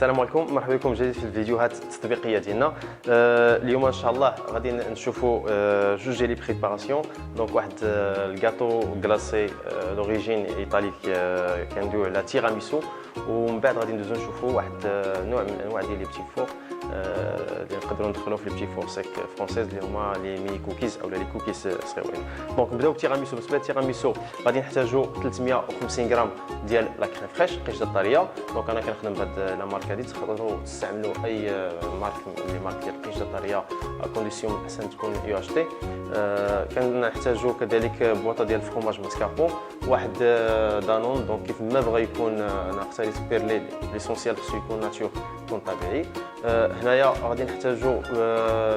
السلام عليكم، مرحبا بكم جديد في الفيديوهات التطبيقيه ديالنا. اليوم ان شاء الله غادي نشوفوا جوج ديال لي بريباراسيون. دونك واحد الكاطو كلاسي لوريجين ايطالي كندويو على تيراميسو، ومن بعد غادي ندوزو نشوفوا واحد نوع من انواع ديال لي بتي فور اللي نقدروا ندخلوا في لي بتي فور سيك فرونسيز اللي هما لي ميني كوكيز او لي كوكيز صغيورين. دونك نبداو بالتيراميسو. بالنسبه للتيراميسو غادي نحتاجوا 350 غرام ديال لا كريم فريش قشطه طريه. دونك انا كنخدم بهاد لا مارك هادي، تقدروا تستعملوا اي مارك من لي مارك ديال القشطه الطريه كونديسيون احسن تكون يو اتش تي. كنحتاجوا كذلك بواطه ديال الفرomاج ماسكاربون، واحد دانون. دونك كيف ما بغى يكون انا اختاريت بيرلي ليسونسيال خصو يكون ناتور، يكون طبيعي. هنايا غادي نحتاجوا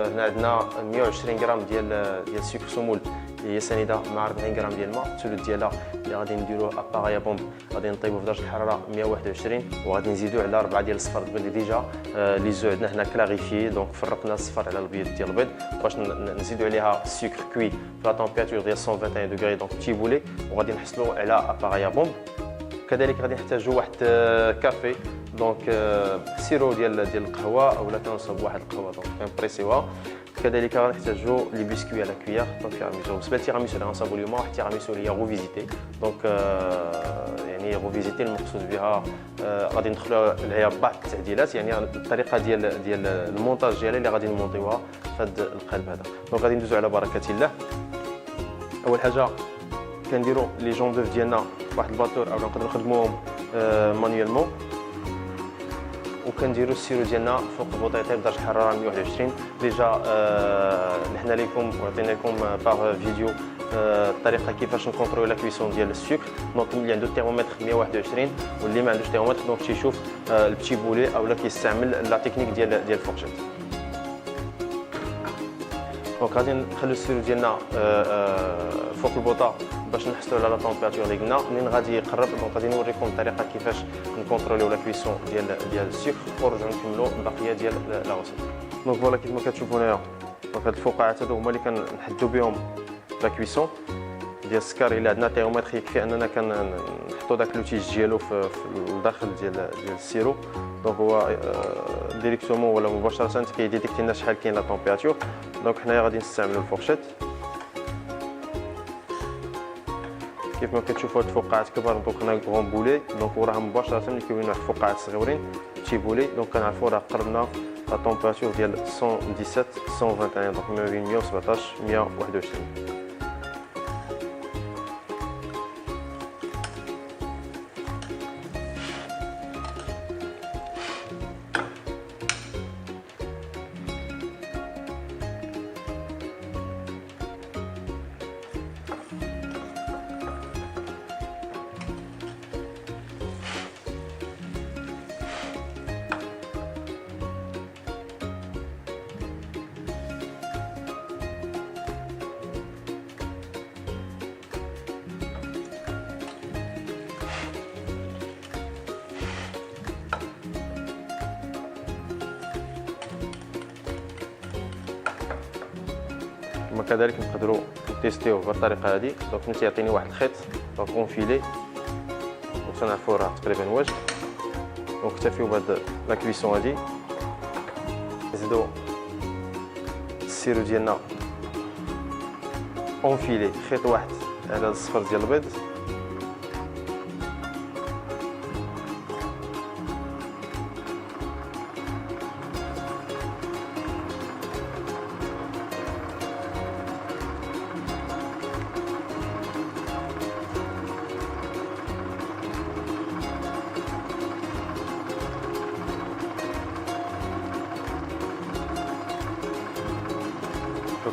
هنا عندنا 120 غرام ديال السكر سمول هي سنيده مع 40 غرام ديال الماء. الثلث ديالها اللي غادي نديروه اباغي بومب غادي نطيبوه في درجه الحراره 121، وغادي نزيدوا على 4 ديال الصفر اللي ديجا لي زو عندنا هنا كلاريفي. دونك فرقنا الصفر على الابيض ديال البيض باش نزيدوا عليها السكر كوي في لا تمبيراتور ديال 121 دوغري، دونك بتي بولي، وغادي نحصلوا على اباغي بومب. كذلك غادي نحتاجوا واحد كافي، دونك سيرو ديال القهوه اولا كنصاوب واحد القهوه دونك كنبريسيوها. كذلك غنحتاجوا لي بسكوي على كويار دونك تيراميسو. بالنسبه للتيراميسو اللي غنصاوبوا اليوم واحد التيراميسو اللي هي غوفيزيتي. دونك يعني غوفيزيتي المقصود بها غادي ندخلوا عليها بعض التعديلات، يعني الطريقه ديال المونتاج ديالها اللي غادي نمونطيوها في هذا القالب هذا. دونك غادي ندوزو على بركه الله. اول حاجه كنديروا لي جون دوف ديالنا واحد الباطور او نقدروا نخدموهم مانيوالمون، وكنديروا السيرو ديالنا فوق البوطيطه بدرجه الحراره 121. ديجا حنا لكم وعطينا لكم باغ فيديو الطريقه كيفاش نكونترول لا كويسون ديال السكر. دونك اللي عنده التيرمومتر 121 واللي ما عندوش تيرمومتر دونك تيشوف البتي بولي اولا كيستعمل لا تكنيك ديال الفورشيت. دونك غادي نخليو السيرو ديالنا فوق البوطه باش نحصلوا على لا تمبيراتور اللي قلنا. منين غادي يقرب دونك غادي نوريكم الطريقه كيفاش نكونتروليو لا كويسون ديال السكر، ونرجعوا نكملوا البقيه ديال لا غوسيت. دونك فوالا كيف ما كتشوفوا هنايا دونك هاد الفقاعات هادو هما اللي كنحدوا بهم لا كويسون ديال السكر. الا عندنا تيرمومتر يكفي اننا كنحطوا داك لوتيج ديالو في الداخل ديال السيرو. دونك هو ديريكتومون ولا مباشره كيديتيكتي لنا شحال كاين لا تمبيراتور. دونك حنايا غادي نستعملوا الفورشيت. كيف ما كتشوفوا هاد الفقاعات كبار دونك هنا كغون بولي، دونك وراها مباشره اللي كيوليو واحد الفقاعات صغيورين بتي بولي. دونك كنعرفوا راه قربنا لا تمبيراتور ديال 117 121 دونك ما بين 117 121. كما كذلك نقدروا نتيستيوه بالطريقه هذه. دونك ملي تيعطيني واحد الخيط دونك اونفيلي وتنعرفوا راه تقريبا واجد. دونك نكتفيو بهاد لا كويسون هذه. نزيدو السيرو ديالنا اونفيلي خيط واحد على الصفر ديال البيض.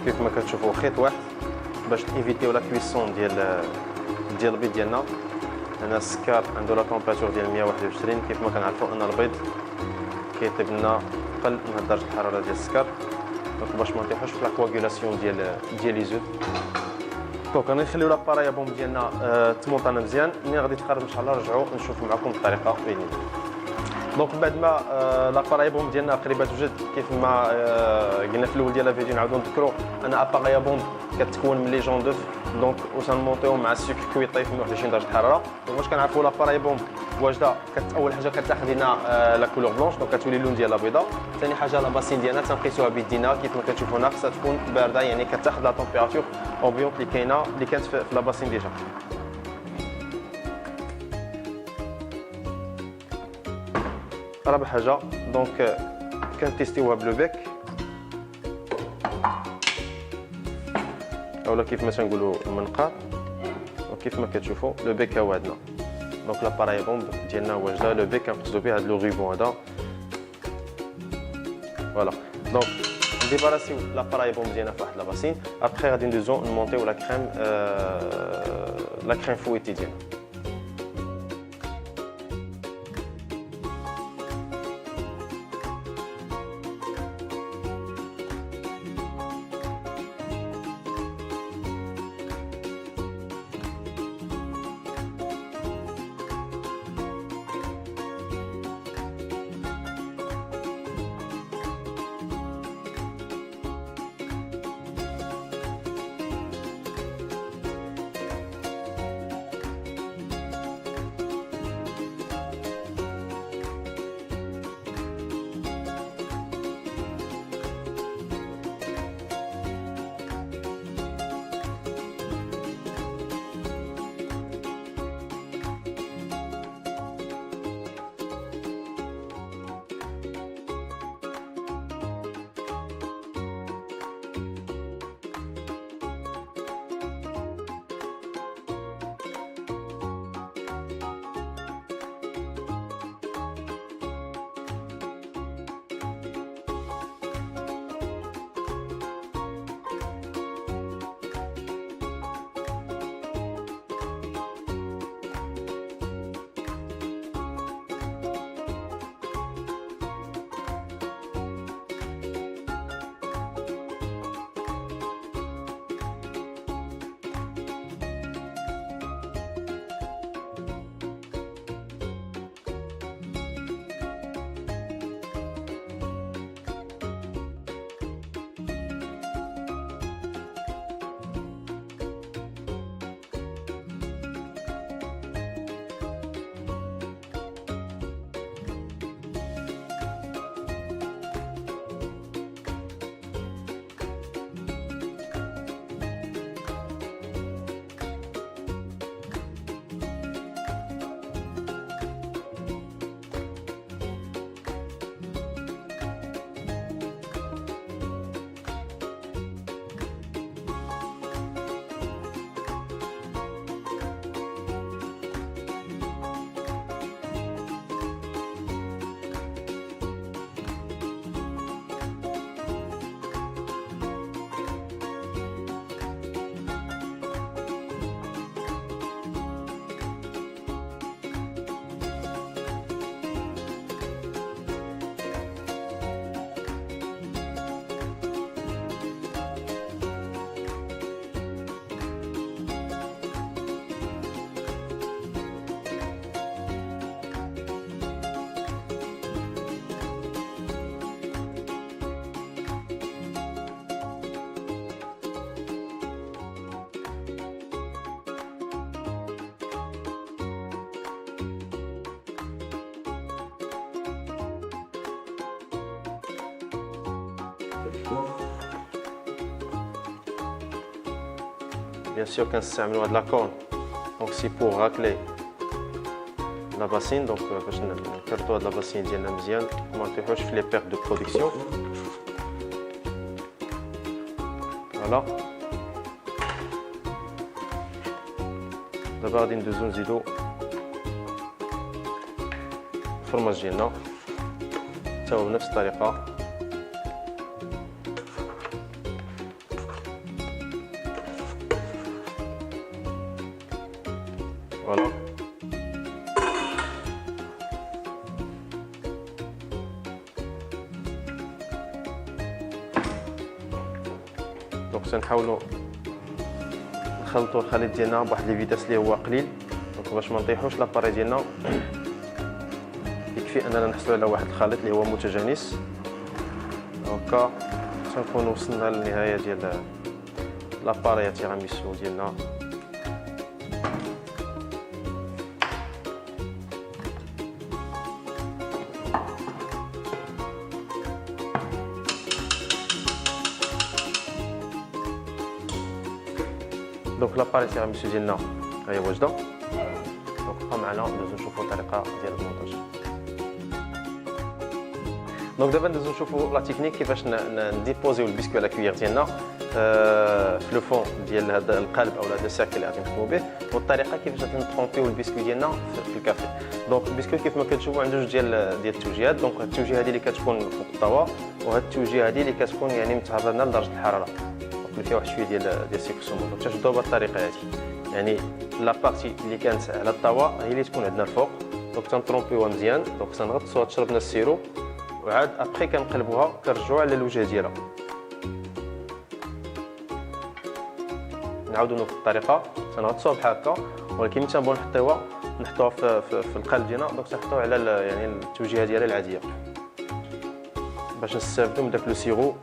كيف ما كتشوفوا خيط واحد باش ايفيتيو لا كويسون ديال البيض ديالنا. هنا السكر عنده لا تمبيراتور ديال 121. كيف ما كنعرفوا ان البيض كيطيب لنا قل من درجه الحراره ديال السكر، دونك باش ما نطيحوش في لا كواغولاسيون ديال لي زوت. دونك غادي نخليو لاباراي بومب ديالنا تمونطانا مزيان. ملي غادي تقرب ان شاء الله نرجعوا نشوفوا معكم الطريقه بين يدينا. دونك بعد ما لاباراي بومب ديالنا قريبه توجد كيف ما قلنا في الاول ديال الفيديو نعاودو نذكروا ان اباراي بومب كتكون من لي جون دوف دونك وسنمونطيو مع السكر كوي طايف 121 درجه الحراره. دونك واش كنعرفوا لاباراي بومب واجده اول حاجه كتاخذ لنا لا كولور بلونش دونك كتولي اللون ديالها بيضاء. ثاني حاجه لا باسين ديالنا تنقيسوها بيدينا كيف ما كتشوفوا هنا خصها تكون بارده يعني كتاخذ لا تمبيراتور امبيونت اللي كاينه اللي كانت في لا باسين ديجا. رابع حاجه دونك كنتيستيوها بلو بيك اولا كيف ما تنقولوا المنقار. وكيف ما كتشوفوا لو بيك هو عندنا دونك لاباراي بومب ديالنا واجده. لو بيك كنقصدوا به هذا لو ريبون هذا فوالا. دونك نديباراسيو لاباراي بومب ديالنا في واحد لا باسين. ابخي غادي ندوزو نمونطيو لا كريم فويتي ديالنا. Bien sûr كنستعملوا هاد لاكون دونك سي بور راكلي لا باسين دونك باش نكرطوا هاد لا باسين ديالنا مزيان وما نطيحوش في لي بيرت دو برودكسيون. فوالا دابا غادي ندوزو نزيدو الفرماج ديالنا حتى هو بنفس الطريقه. فوالا دونك تنحاولوا نخلطوا الخليط ديالنا بواحد لي فيتاس اللي هو قليل دونك باش ما نطيحوش لاباري ديالنا. يكفي اننا نحصلوا على واحد الخليط اللي هو متجانس. هكا تنكونوا وصلنا للنهايه ديال لاباري تيراميسو ديالنا. دونك لاباري تيراميسو ديالنا هي واجده. دونك بقى معنا ندوزو نشوفو الطريقه ديال المونتاج. دونك دابا ندوزو نشوفو لا تكنيك كيفاش نديبوزيو البسكوي على كويير ديالنا في لو فون ديال هذا القالب او هذا السيركل اللي غادي نخدمو به، والطريقه كيفاش غادي نطرومبيو البسكوي ديالنا في الكافي. دونك البسكوي كيف ما كتشوفوا عنده جوج ديال التوجيهات. دونك هاد التوجيه هذه اللي كتكون فوق الطاوه، وهاد التوجيه هذه اللي كتكون يعني متعرضه لدرجه الحراره، دونك اللي فيها واحد شويه ديال السيكسومو. دونك تشدوها بهاد الطريقه هذه، يعني لا بارتي اللي كانت على الطاوه هي اللي تكون عندنا الفوق. دونك تنطرومبيوها مزيان، دونك تنغطسوها تشربنا السيرو، وعاد ابخي كنقلبوها كنرجعوها على الوجه ديالها. نعاودو نفس الطريقه تنغطسوها بحال هكا، ولكن ملي تنبغيو نحطوها في القالب ديالنا، دونك تنحطوها على يعني التوجيهه ديالها العاديه باش نستافدو من داك لو سيرو.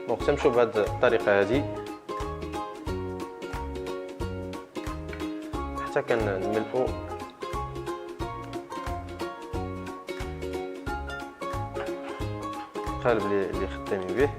دونك تنمشيو بهاد الطريقه هادي حتى كنملئو القالب اللي خدامين به.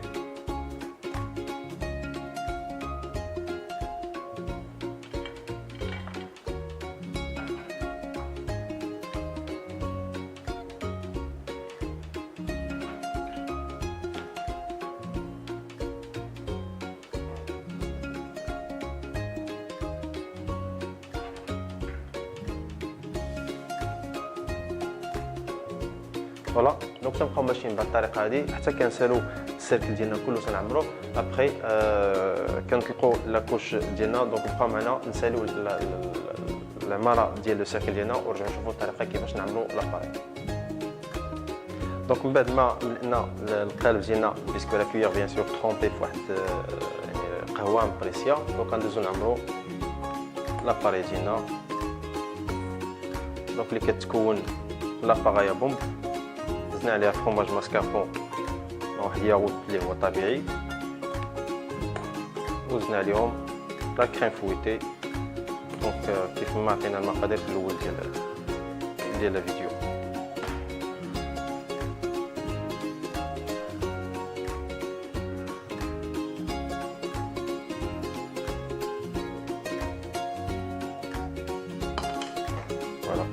فوالا، دونك تنبقاو ماشيين بهاد الطريقه هادي حتى كنسالو السيركل ديالنا كله تنعمروه. ابخي كنطلقوا لاكوش ديالنا، دونك بقاو معنا نساليو العماره ديال لو سيركل ديالنا، ونرجعو نشوفوا الطريقه كيفاش نعملوا لاباري. دونك من بعد ما ملينا القالب ديالنا البسكوي لا كويير بيان سور ترومبي في واحد يعني قهوه مبريسيا، دونك غندوزو نعملوا لاباري ديالنا. دونك اللي كتكون لاباغايا بومب، زدنا عليها فروماج ماسكاربون واحد ياغوت اللي هو طبيعي، وزدنا عليهم لا كريم فويتي. دونك كيف ما عطينا المقادير في الاول ديال الفيديو. فوالا،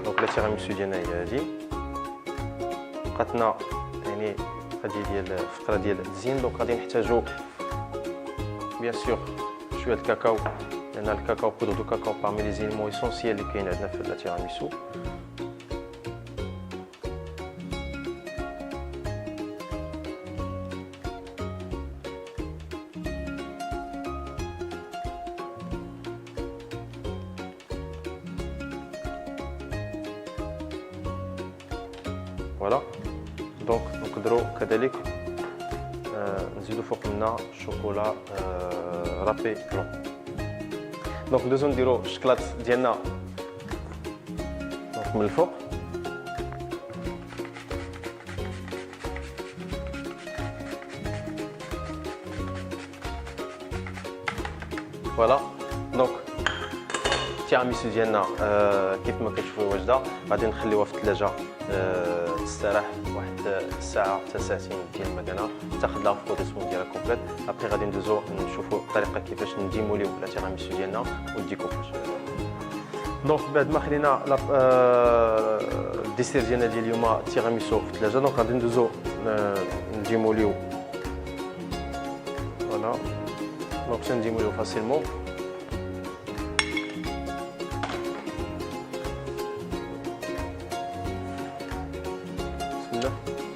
دونك لا تيراميسو ديالنا هي هادي. بقاتنا يعني هادي ديال الفقره ديال التزيين. دونك غادي نحتاجو بيان سور شويه الكاكاو، لان الكاكاو بودر دو كاكاو بارمي لي زيليمون اسونسيال اللي كاين عندنا في لا تيراميسو. فوالا، دونك نقدروا كذلك نزيدو فوق منا شوكولا رابي بلون. دونك ندوزو نديرو الشكلاط ديالنا دونك من الفوق. فوالا، دونك التيراميسو ديالنا كيف ما كتشوفوا واجده. غادي نخليوها في الثلاجه تستراح واحد ساعه حتى ساعتين ديال المكانه، تاخذ لها فوتوسمون ديالها كومبليت. ابخي غادي ندوزو نشوفوا الطريقه كيفاش نديموليو لا تيراميسو ديالنا والديكوباج. دونك بعد ما خلينا الديسير ديالنا ديال اليوم التيراميسو في الثلاجه، دونك غادي ندوزو نديموليو. فوالا، دونك تنديموليو فاسيلمون.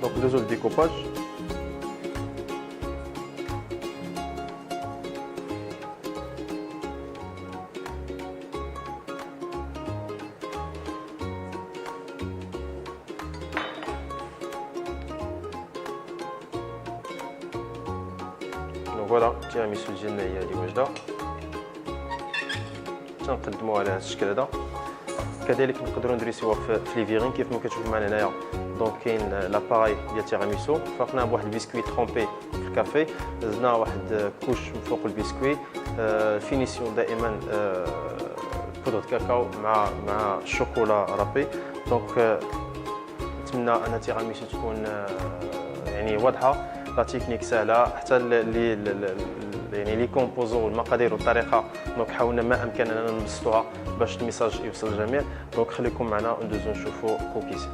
دونك ندوزو للديكوباج. فوالا التيراميسو ديالنا هي اللي واجده، تنقدموها على هذا الشكل هذا. كذلك نقدروا ندريسيوها في لي فيغين كيف ما كتشوفوا معنا هنايا. دونك كاين لاباراي ديال التيراميسو، فقناه بواحد البسكويت ترومبي في الكافي، زدنا واحد كوش من فوق البسكويت. فينيسيون دائما بودره كاكاو مع الشوكولا رابي. دونك نتمنى ان التيراميسو تكون يعني واضحه، لا تكنيك سهله، حتى يعني لي كومبوزون والمقادير والطريقه. دونك حاولنا ما امكننا نبسطوها باش الميساج يوصل للجميع. دونك خليكم معنا وندوزو نشوفوا كوكيز.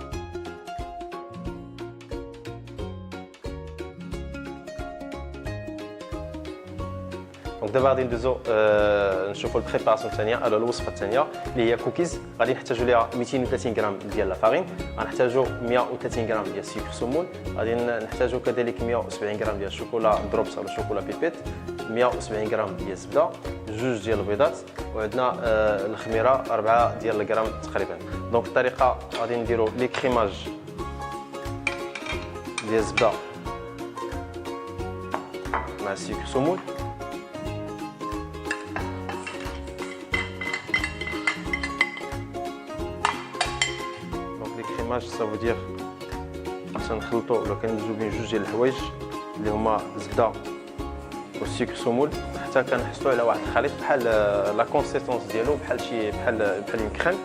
دونك دابا غادي ندوزو نشوفوا البريباراسيون الثانيه، الوصفه الثانيه اللي هي كوكيز. غادي نحتاجوا ليها 230 غرام ديال لافارين، غنحتاجوا 130 غرام ديال السكر سمول، غادي نحتاجوا كذلك 170 غرام ديال الشوكولا دروبس ولا شوكولا بيبيت، 170 غرام ديال الزبده، جوج ديال البيضات، وعندنا الخميره 4 ديال الغرام تقريبا. دونك الطريقه غادي نديروا لي كريماج ديال الزبده مع السكر سمول. سا فو دير تنخلطوا ولا كندوزو بين جوج ديال الحوايج اللي هما الزبده والسكر سمول حتى كنحصلوا على واحد الخليط بحال لا كونسيستونس ديالو بحال اون كريم.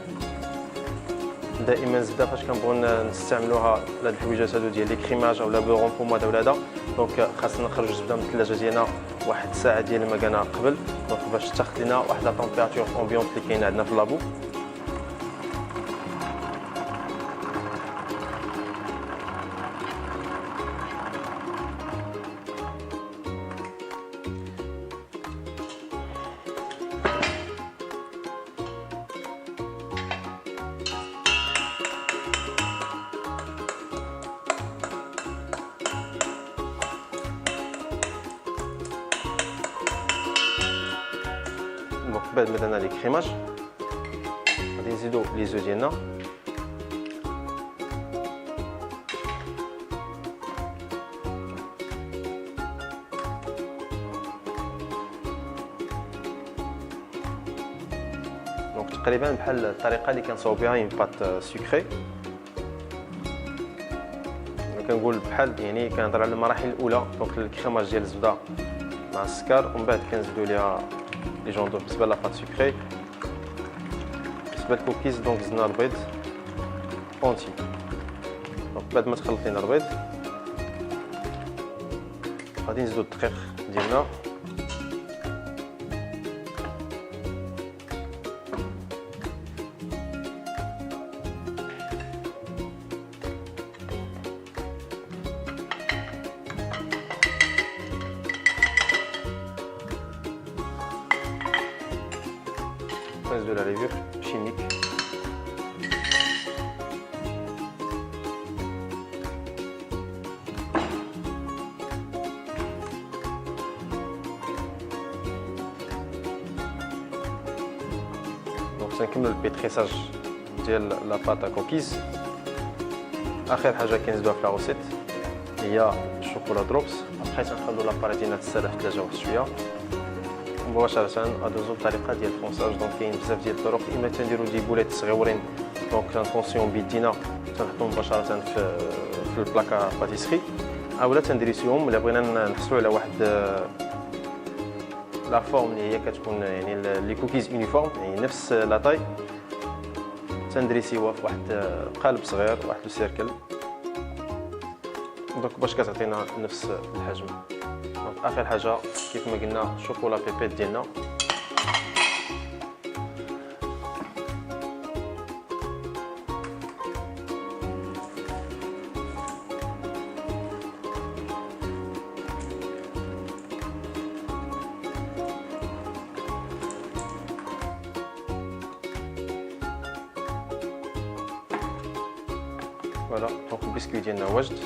دائما الزبده فاش كنبغيو نستعملوها لهاد الحويجات هادو ديال لي كريماج اولا بورون بوماد ولا هذا. دونك خاصنا نخرجوا الزبده من الثلاجه ديالنا واحد الساعه ديال المكانه قبل، دونك باش تاخذ لنا واحد لا طومبيراتور امبيونت اللي كاينه عندنا في اللابو. دونك بعد ما درنا لي كريماج غادي نزيدو لي زو ديالنا. دونك تقريبا بحال الطريقه اللي كنصاوب بها اون بات سكري. كنقول بحال يعني كنهضر على المراحل الاولى. دونك الكريماج ديال الزبده مع السكر، ومن بعد كنزيدو ليها لي جوندو بالنسبه لاباط سكري. بالنسبه للكوكيز دونك زدنا البيض اونتي. دونك بعد ما تخلط لينا البيض غادي نزيدو الدقيق ديالنا، نزيدو la levure chimique. دونك تنكملو البيتريساج ديال لا باتا كوكيز. اخر حاجه كنزيدوها في لا روسيت هي الشوكولا دروبس. ابخي تنخلو لاباري ديالنا تسرح في الثلاجه واحد شويه، مباشرة غندوزو الطريقة ديال الفونساج. دونك كاين بزاف ديال الطرق، اما تنديرو دي بوليت صغيورين دونك تنفونسيون بيدينا تنحطوهم مباشرة في البلاكا باتيسري، اولا تندريسيوهم الا بغينا نحصلوا على واحد لا فورم اللي هي كتكون يعني لي كوكيز يونيفورم يعني نفس لا طاي، تندريسيوها في واحد قالب صغير واحد السيركل دونك باش كتعطينا نفس الحجم. دونك اخر حاجه كيف ما قلنا شوكولا بيبيت ديالنا. فوالا دونك البسكويت ديالنا واجد.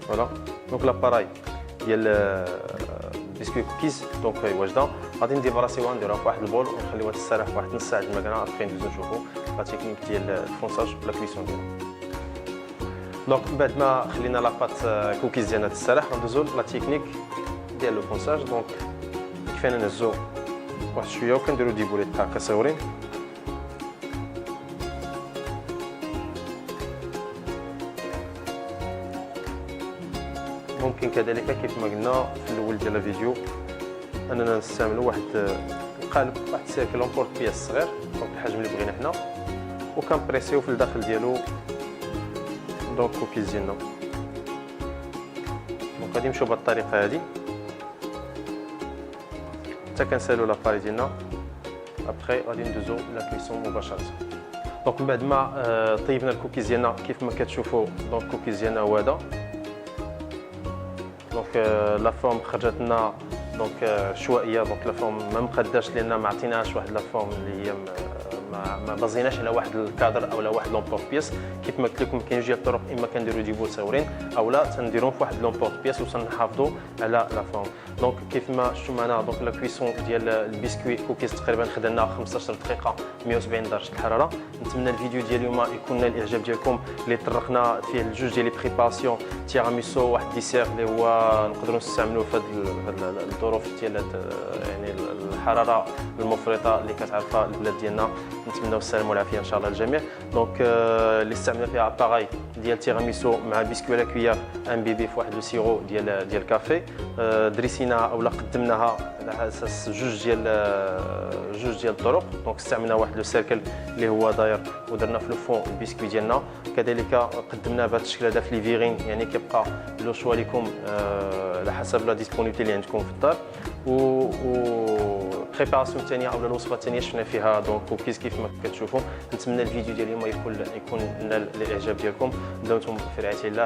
فوالا. دونك لاباراي ديال بسكوي كوكيز دونك واجده. غادي نديفراسيوها نديروها في واحد البول ونخليوها تسرح واحد نص ساعه المكانه. ابخي ندوزو نشوفو لا تكنيك ديال الفونساج ولا كويسون ديالها. دونك من بعد ما خلينا لاباط كوكيز ديالنا تسرح غندوزو لا تكنيك ديال لو فونساج. دونك كيفاش نهزو واحد شويه وكنديرو دي بوليت دقائق صغيورين. ممكن كذلك كيف ما قلنا في الاول ديال الفيديو اننا نستعملوا واحد القالب واحد سيركل اونبورت بياس صغير دونك الحجم اللي بغينا حنا وكنبريسيو في الداخل ديالو دونك كوكيز ديالنا. دونك غادي نمشيو بهذه الطريقه هذه حتى كنسالو لاباري ديالنا. ابخي غادي ندوزو لا كويسون مباشره. دونك من بعد ما طيبنا الكوكيز ديالنا كيف ما كتشوفوا دونك الكوكيز ديالنا هو هذا. دونك لا فورم خرجت لنا دونك عشوائيه. دونك لا فورم ما مقداش لان ما عطيناهاش واحد لا فورم اللي هي ما بازيناش على واحد الكادر او على واحد لومبورت بيس. كيف ما قلت لكم كاين جوج الطرق، اما كنديروا دي بول صغيرين او لا تنديروهم في واحد لومبورت بيس وتنحافظوا على لا فورم. دونك كيف ما شفتوا معنا دونك لا كويسون ديال البسكوي كوكيز تقريبا خدنا 15 دقيقه 170 درجه الحراره. نتمنى الفيديو ديال اليوم يكون نال الاعجاب ديالكم اللي طرقنا فيه الجوج ديال لي بريباراسيون تيراميسو واحد ديسير اللي هو نقدروا نستعملوه في هذه الظروف ديال يعني الحراره المفرطه اللي كتعرفها البلاد ديالنا. نتمنوا السلامه والعافيه ان شاء الله للجميع. دونك اللي استعملنا فيها اباراي ديال تيراميسو مع بسكوي لا كويار ان بيبي في واحد لو سيرو ديال الكافي. دريسيناها اولا قدمناها على اساس جوج ديال الطرق. دونك استعملنا واحد لو سيركل اللي هو داير ودرنا في لو فون البسكوي ديالنا. كذلك قدمناه بهذا الشكل هذا في لي فيغين يعني كيبقى لو شوا لكم على حسب لا ديسبونيبيتي اللي عندكم في الدار. و بريباراسيون الثانيه او الوصفه الثانيه شفنا فيها دونك كوكيز كيف ما كتشوفوا. نتمنى الفيديو ديال اليوم يكون نال الاعجاب ديالكم. دمتم في رعايه الله.